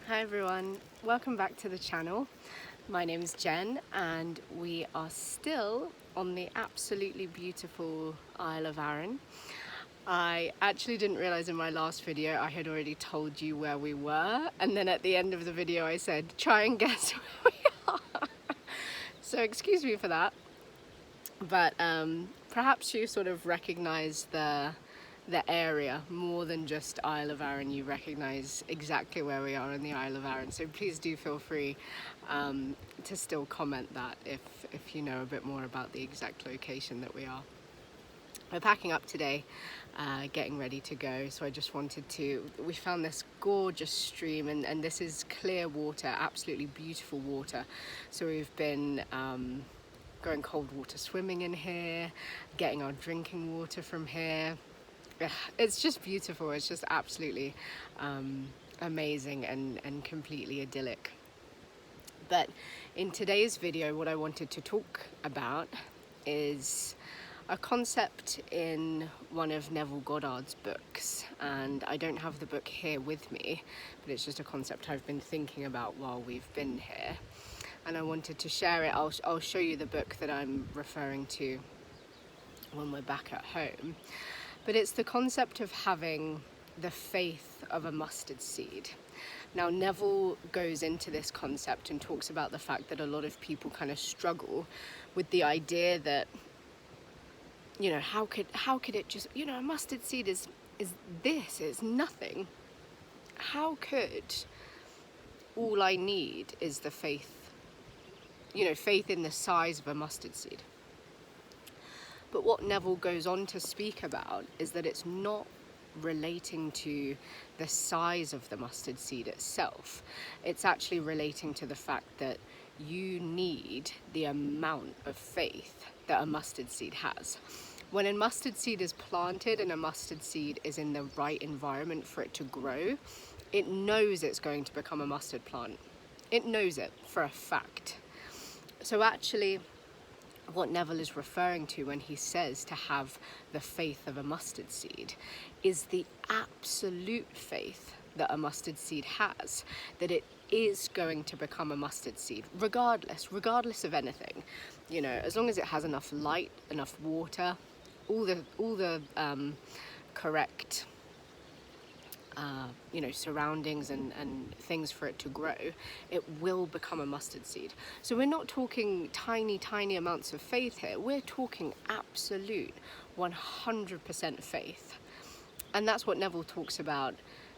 Hi everyone, welcome back to the channel. My name is Jen and we are still on the absolutely beautiful Isle of Arran. I actually didn't realize in my last video I had already told you where we were, and then at the end of the video I said try and guess where we are. So excuse me for that, but perhaps you sort of recognize the area more than just Isle of Arran. You recognize exactly where we are in the Isle of Arran, so please do feel free to still comment that if you know a bit more about the exact location that we are. We're packing up today, getting ready to go, so I just wanted to, we found this gorgeous stream, and this is clear water, absolutely beautiful water, so we've been going cold water swimming in here, getting our drinking water from here. It's just beautiful. It's just absolutely amazing and completely idyllic. But in today's video, what I wanted to talk about is a concept in one of Neville Goddard's books, and I don't have the book here with me, but it's just a concept I've been thinking about while we've been here, and I wanted to share it. I'll show you the book that I'm referring to when we're back at home. But it's the concept of having the faith of a mustard seed. Now, Neville goes into this concept and talks about the fact that a lot of people kind of struggle with the idea that, you know, how could it just, you know, a mustard seed is this, it's nothing. How could all I need is the faith, you know, faith in the size of a mustard seed? But what Neville goes on to speak about is that it's not relating to the size of the mustard seed itself. It's actually relating to the fact that you need the amount of faith that a mustard seed has. When a mustard seed is planted and a mustard seed is in the right environment for it to grow, it knows it's going to become a mustard plant. It knows it for a fact. So actually, what Neville is referring to when he says to have the faith of a mustard seed is the absolute faith that a mustard seed has, that it is going to become a mustard seed, regardless of anything. You know, as long as it has enough light, enough water, all the correct you know, surroundings and things for it to grow, it will become a mustard seed. So we're not talking tiny amounts of faith here. We're talking absolute 100% faith. And that's what Neville talks about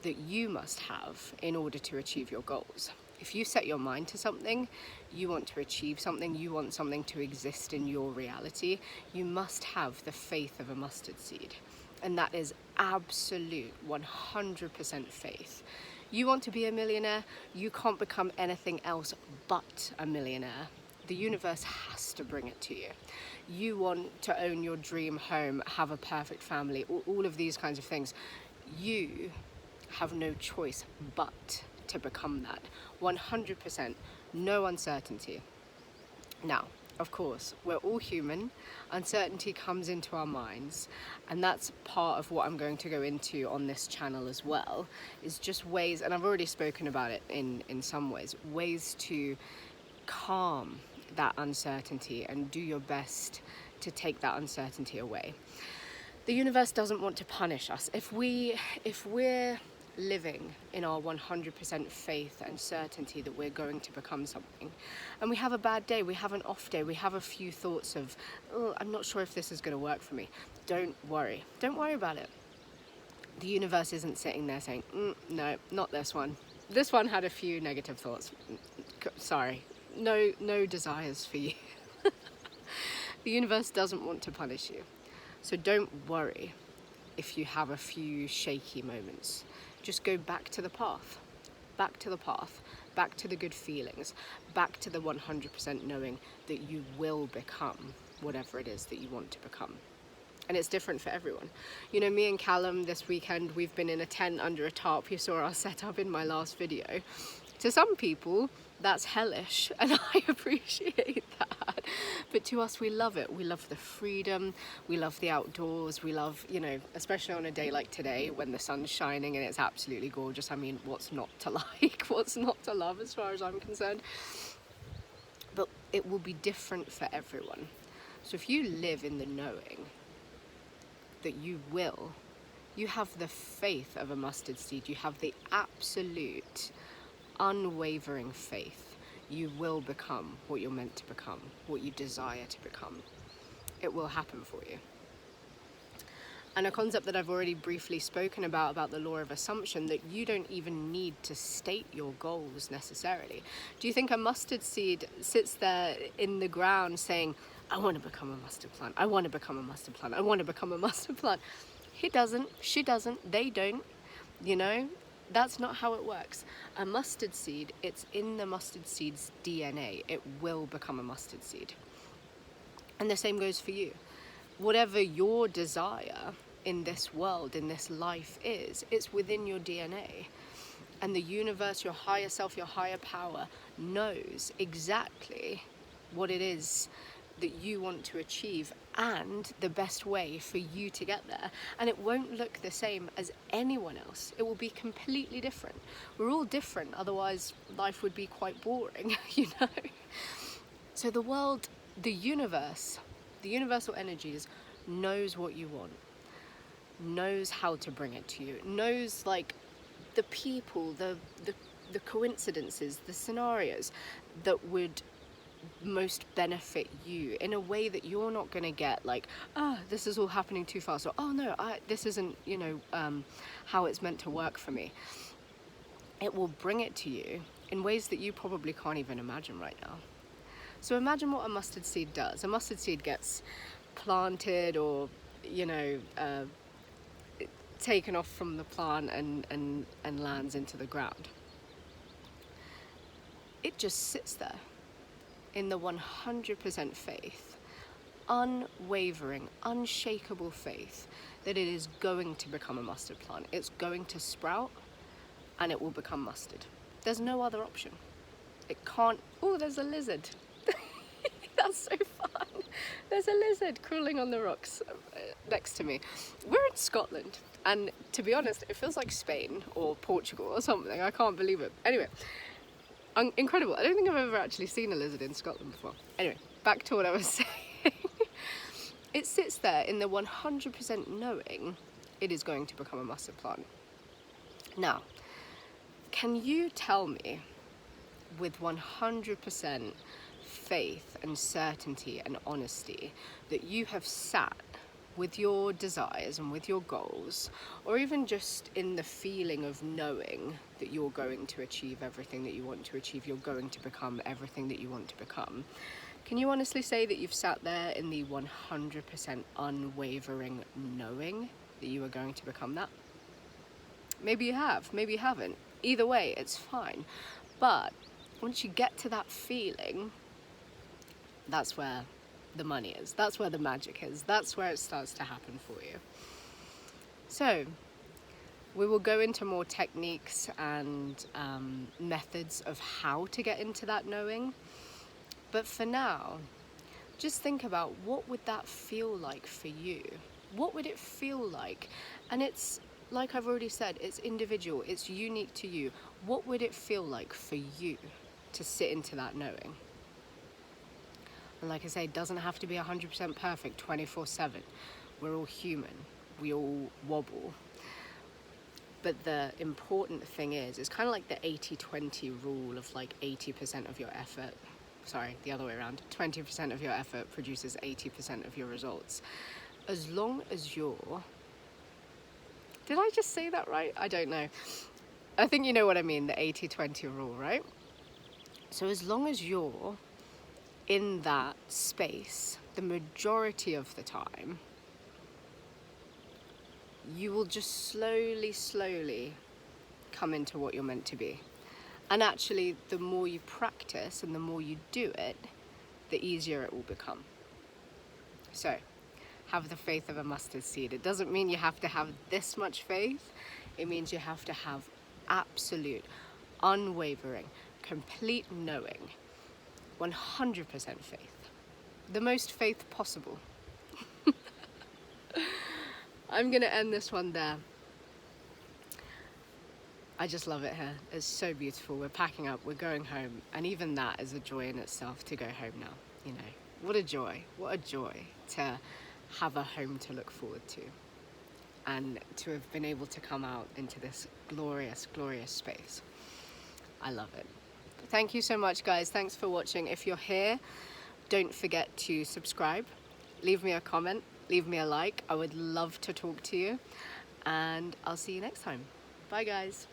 that you must have in order to achieve your goals. If you set your mind to something, you want to achieve something, you want something to exist in your reality, you must have the faith of a mustard seed. And that is absolute 100% faith. You want to be a millionaire, you can't become anything else but a millionaire. The universe has to bring it to you. You want to own your dream home, have a perfect family, all of these kinds of things. You have no choice but to become that. 100%, no uncertainty. Now, of course, we're all human. Uncertainty comes into our minds, and that's part of what I'm going to go into on this channel as well, is just ways, and I've already spoken about it in some ways, ways to calm that uncertainty and do your best to take that uncertainty away. The universe doesn't want to punish us. If we're living in our 100% faith and certainty that we're going to become something, and we have a bad day, we have an off day, we have a few thoughts of, oh, I'm not sure if this is going to work for me, don't worry about it. The universe isn't sitting there saying, no, not this one had a few negative thoughts, sorry, no desires for you. The universe doesn't want to punish you, so don't worry if you have a few shaky moments. Just go back to the path, back to the good feelings, back to the 100% knowing that you will become whatever it is that you want to become. And it's different for everyone. You know, me and Callum this weekend, we've been in a tent under a tarp. You saw our setup in my last video. To some people, that's hellish, and I appreciate that. But to us, we love it. We love the freedom, we love the outdoors, we love, especially on a day like today when the sun's shining and it's absolutely gorgeous. I mean, what's not to like? What's not to love as far as I'm concerned? But it will be different for everyone. So if you live in the knowing that you have the faith of a mustard seed, you have the absolute unwavering faith, you will become what you're meant to become, what you desire to become. It will happen for you. And a concept that I've already briefly spoken about the law of assumption, that you don't even need to state your goals necessarily. Do you think a mustard seed sits there in the ground saying, I want to become a mustard plant, I want to become a mustard plant, I want to become a mustard plant? He doesn't, she doesn't, they don't, That's not how it works. A mustard seed, it's in the mustard seed's DNA. It will become a mustard seed. And the same goes for you. Whatever your desire in this world, in this life is, it's within your DNA. And the universe, your higher self, your higher power knows exactly what it is that you want to achieve and the best way for you to get there. And it won't look the same as anyone else. It will be completely different. We're all different, otherwise life would be quite boring, So the world, the universe, the universal energies knows what you want, knows how to bring it to you, knows the people, the coincidences, the scenarios that would most benefit you in a way that you're not going to get this is all happening too fast, or no, this isn't how it's meant to work for me. It will bring it to you in ways that you probably can't even imagine right now. So imagine what a mustard seed does. A mustard seed gets planted or taken off from the plant and lands into the ground. It just sits there in the 100% faith, unwavering, unshakable faith that it is going to become a mustard plant. It's going to sprout and it will become mustard. There's no other option. It can't. Oh, there's a lizard. That's so fun. There's a lizard crawling on the rocks next to me. We're in Scotland, and to be honest, it feels like Spain or Portugal or something. I can't believe it. Anyway, incredible. I don't think I've ever actually seen a lizard in Scotland before. Anyway, back to what I was saying. It sits there in the 100% knowing it is going to become a mustard plant. Now, can you tell me with 100% faith and certainty and honesty that you have sat with your desires and with your goals, or even just in the feeling of knowing that you're going to achieve everything that you want to achieve, you're going to become everything that you want to become? Can you honestly say that you've sat there in the 100% unwavering knowing that you are going to become that? Maybe you have, maybe you haven't. Either way, it's fine. But once you get to that feeling, that's where the money is. That's where the magic is. That's where it starts to happen for you. So we will go into more techniques and methods of how to get into that knowing. But for now, just think about, what would that feel like for you? What would it feel like? And it's, like I've already said, it's individual, it's unique to you. What would it feel like for you to sit into that knowing? And like I say, it doesn't have to be 100% perfect 24/7. We're all human. We all wobble. But the important thing is, it's kind of like the 80-20 rule of 80% of your effort. Sorry, the other way around. 20% of your effort produces 80% of your results. As long as you're... Did I just say that right? I don't know. I think you know what I mean, the 80-20 rule, right? So as long as you're in that space the majority of the time, you will just slowly come into what you're meant to be. And actually, the more you practice and the more you do it, the easier it will become. So, have the faith of a mustard seed. It doesn't mean you have to have this much faith. It means you have to have absolute, unwavering, complete knowing, 100% faith. The most faith possible. I'm gonna end this one there. I just love it here. It's so beautiful. We're packing up, we're going home, and even that is a joy in itself to go home now. You know, what a joy to have a home to look forward to, and to have been able to come out into this glorious, glorious space. I love it. Thank you so much, guys. Thanks for watching. If you're here, don't forget to subscribe, leave me a comment, leave me a like. I would love to talk to you, and I'll see you next time. Bye, guys.